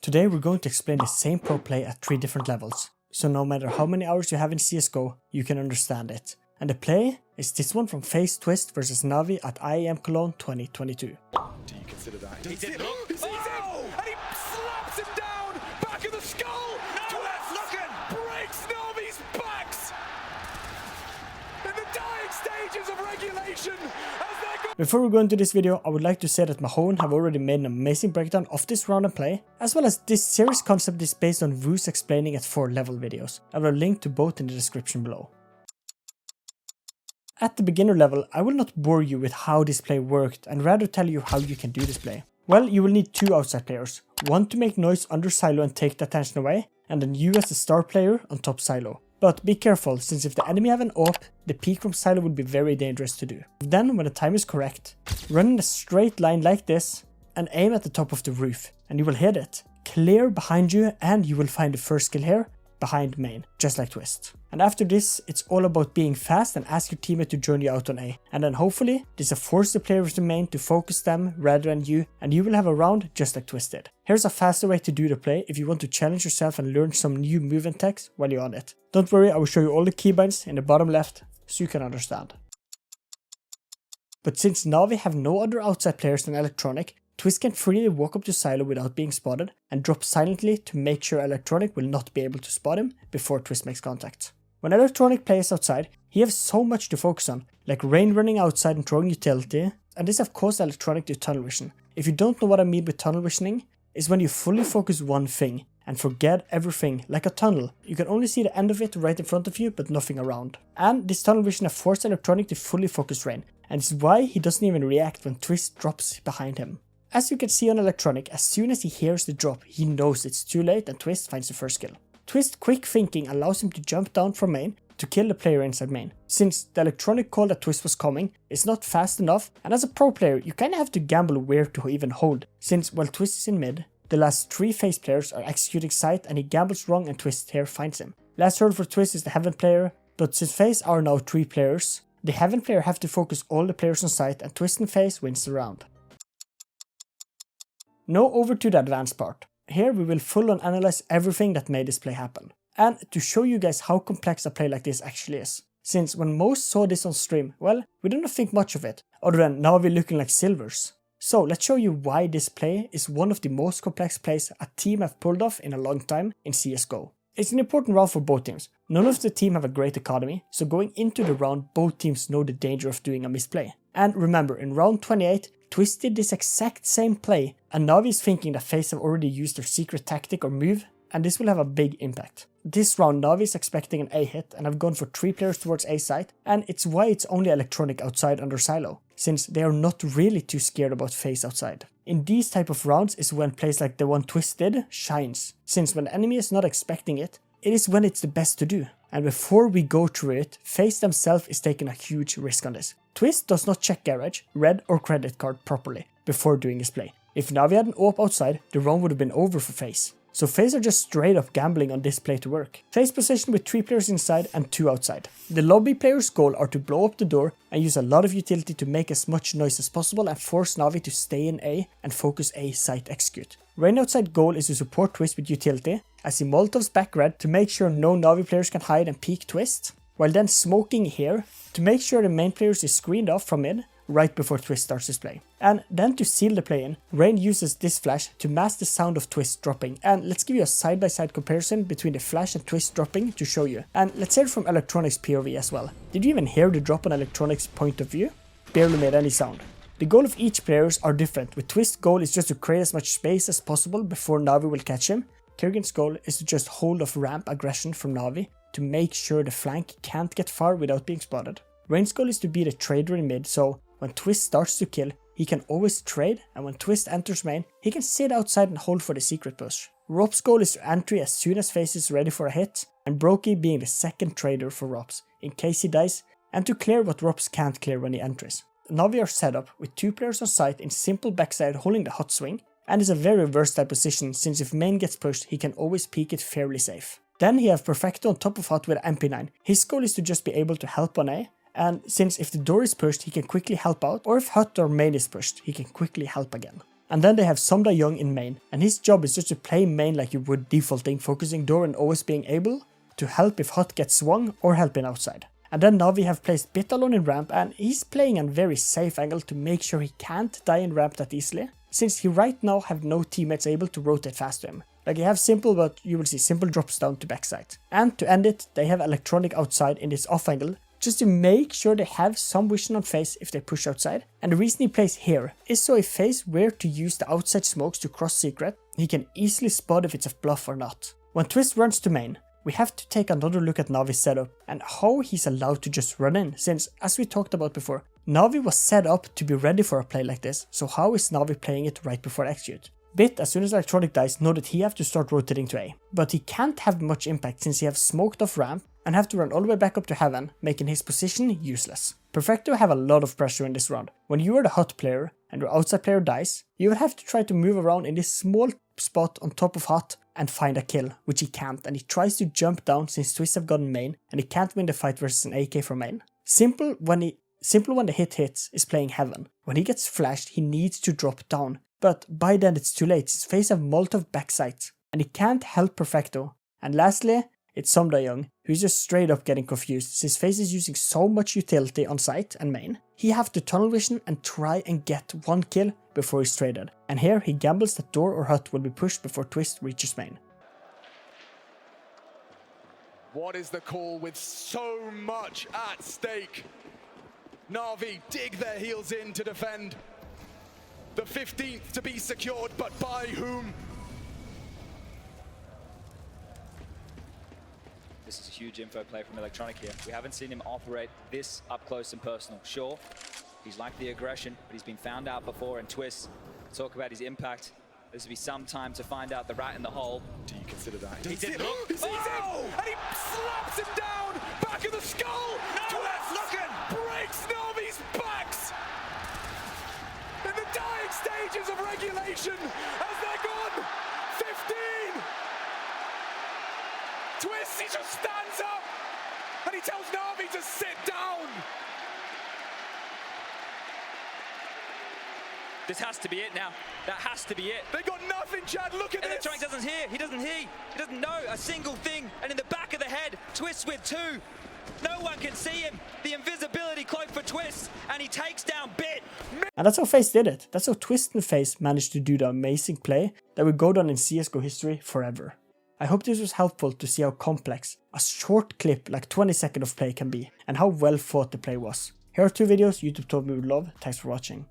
Today we're going to explain the same pro play at 3 different levels, so no matter how many hours you have in CSGO, you can understand it. And the play is this one from FaZe Twistzz versus NaVi at IEM Cologne 2022. Do you consider that? He did look. He sees him, and he slaps him down, back of the skull. No, that's looking. Breaks NaVi's backs in the dying stages of regulation as they go. Before we go into this video, I would like to say that Mahone have already made an amazing breakdown of this round and play, as well as this series concept is based on Vu's explaining at 4 level videos. I will link to both in the description below. At the beginner level, I will not bore you with how this play worked and rather tell you how you can do this play. Well, you will need 2 outside players, one to make noise under silo and take the attention away, and then you as the star player on top silo. But be careful, since if the enemy have an AWP, the peek from silo would be very dangerous to do. Then, when the time is correct, run in a straight line like this and aim at the top of the roof, and you will hit it. Clear behind you and you will find the first kill here, behind main, just like Twistzz. And after this, it's all about being fast and ask your teammate to join you out on A. And then hopefully, this will force the players to main to focus them rather than you, and you will have a round just like Twistzz did. Here's a faster way to do the play if you want to challenge yourself and learn some new movement techs while you're on it. Don't worry, I will show you all the keybinds in the bottom left so you can understand. But since NaVi have no other outside players than Electronic, Twistzz can freely walk up to silo without being spotted and drop silently to make sure Electronic will not be able to spot him before Twistzz makes contact. When Electronic plays outside, he has so much to focus on, like Rain running outside and throwing utility, and this have caused Electronic to tunnel vision. If you don't know what I mean with tunnel visioning, is when you fully focus one thing and forget everything, like a tunnel. You can only see the end of it right in front of you but nothing around. And this tunnel vision have forced Electronic to fully focus Rain, and it's why he doesn't even react when Twistzz drops behind him. As you can see on Electronic, as soon as he hears the drop, he knows it's too late and Twistzz finds the first kill. Twistzz quick thinking allows him to jump down from main to kill the player inside main, since the Electronic call that Twistzz was coming is not fast enough, and as a pro player you kinda have to gamble where to even hold, since while Twistzz is in mid, the last 3 FaZe players are executing site and he gambles wrong and Twistzz here finds him. Last hurdle for Twistzz is the Heaven player, but since FaZe are now 3 players, the Heaven player have to focus all the players on site and Twistzz and FaZe wins the round. Now over to the advanced part. Here we will full on analyze everything that made this play happen, and to show you guys how complex a play like this actually is. Since when most saw this on stream, well, we didn't think much of it, other than NaVi looking like silvers. So let's show you why this play is one of the most complex plays a team have pulled off in a long time in CSGO. It's an important round for both teams. None of the team have a great economy, so going into the round both teams know the danger of doing a misplay. And remember, in round 28, Twistzz did this exact same play, and NaVi is thinking that FaZe have already used their secret tactic or move, and this will have a big impact. This round NaVi is expecting an A hit and have gone for 3 players towards A side, and it's why it's only Electronic outside under silo, since they are not really too scared about FaZe outside. In these type of rounds is when plays like the one Twistzz did shines, since when the enemy is not expecting it, it is when it's the best to do. And before we go through it, FaZe themselves is taking a huge risk on this. Twistzz does not check garage, red or credit card properly before doing his play. If NaVi had an AWP outside, the round would have been over for FaZe. So FaZe are just straight up gambling on this play to work. FaZe positioned with 3 players inside and 2 outside. The lobby players' goal are to blow up the door and use a lot of utility to make as much noise as possible and force NaVi to stay in A and focus A site execute. Rain outside goal is to support Twistzz with utility, as he molotovs back red to make sure no NaVi players can hide and peek Twistzz, while then smoking here to make sure the main players is screened off from mid right before Twistzz starts his play. And then to seal the play in, Rain uses this flash to mask the sound of Twistzz dropping. And let's give you a side-by-side comparison between the flash and Twistzz dropping to show you. And let's hear it from Electronic's POV as well. Did you even hear the drop on Electronic's point of view? Barely made any sound. The goal of each players are different, with Twistz's goal is just to create as much space as possible before NaVi will catch him. Kerrigan's goal is to just hold off ramp aggression from NaVi to make sure the flank can't get far without being spotted. Rain's goal is to be the trader in mid, so when Twistzz starts to kill, he can always trade, and when Twistzz enters main, he can sit outside and hold for the secret push. Rop's goal is to entry as soon as FaZe is ready for a hit, and Brokey being the second trader for Rops, in case he dies, and to clear what Rops can't clear when he enters. NaVi are set up with 2 players on site in simple backside holding the hot swing, and is a very versatile position since if main gets pushed, he can always peek it fairly safe. Then he have Perfecto on top of hot with MP9. His goal is to just be able to help on A, and since if the door is pushed he can quickly help out, or if hut or main is pushed he can quickly help again. And then they have Somda Young in main, and his job is just to play main like you would defaulting, focusing door and always being able to help if hot gets swung or helping outside. And then NaVi have placed Bit alone in ramp, and he's playing a very safe angle to make sure he can't die in ramp that easily, since he right now have no teammates able to rotate fast to him. Like, you have Simple, but you will see Simple drops down to backside. And to end it, they have Electronic outside in this off angle, just to make sure they have some vision on FaZe if they push outside. And the reason he plays here is so if FaZe were to use the outside smokes to cross secret, he can easily spot if it's a bluff or not. When Twistzz runs to main, we have to take another look at NaVi's setup and how he's allowed to just run in, since, as we talked about before, NaVi was set up to be ready for a play like this, so how is NaVi playing it right before execute? Bit, as soon as Electronic dies, know that he have to start rotating to A, but he can't have much impact since he have smoked off ramp and have to run all the way back up to heaven, making his position useless. Perfecto have a lot of pressure in this round. When you are the hot player and your outside player dies, you will have to try to move around in this small spot on top of hot and find a kill, which he can't, and he tries to jump down since Twistzz have gotten main and he can't win the fight versus an AK from main. Simple when the hit hits is playing heaven. When he gets flashed, he needs to drop down, but by then it's too late since FaZe have Molotov backsides and he can't help Perfecto. And lastly, it's Somda Young, who's just straight up getting confused since FaZe is using so much utility on site and main. He have to tunnel vision and try and get one kill before he's traded. And here he gambles that door or hut will be pushed before Twistzz reaches main. What is the call with so much at stake? NaVi dig their heels in to defend. The 15th to be secured, but by whom? This is a huge info play from Electronic here. We haven't seen him operate this up close and personal. Sure, he's liked the aggression, but he's been found out before, and Twistzz, talk about his impact. This will be some time to find out the rat in the hole. Do you consider that? He didn't look. He sees it, and he slaps him down, back of the skull. Twistzz looking. Breaks NaVi's backs. In the dying stages of regulation, as they're gone, 15. Twistzz, he just stands up, and he tells NaVi to sit down. This has to be it now. That has to be it. They got nothing, Chad. Look at Electronic this. doesn't hear. He doesn't know a single thing. And in the back of the head, Twistzz with two. No one can see him. The invisibility cloak for Twistzz, and he takes down Bit. And that's how FaZe did it. That's how Twistzz and FaZe managed to do the amazing play that will go down in CSGO history forever. I hope this was helpful to see how complex a short clip like 20 seconds of play can be, and how well thought the play was. Here are two videos YouTube told me would love. Thanks for watching.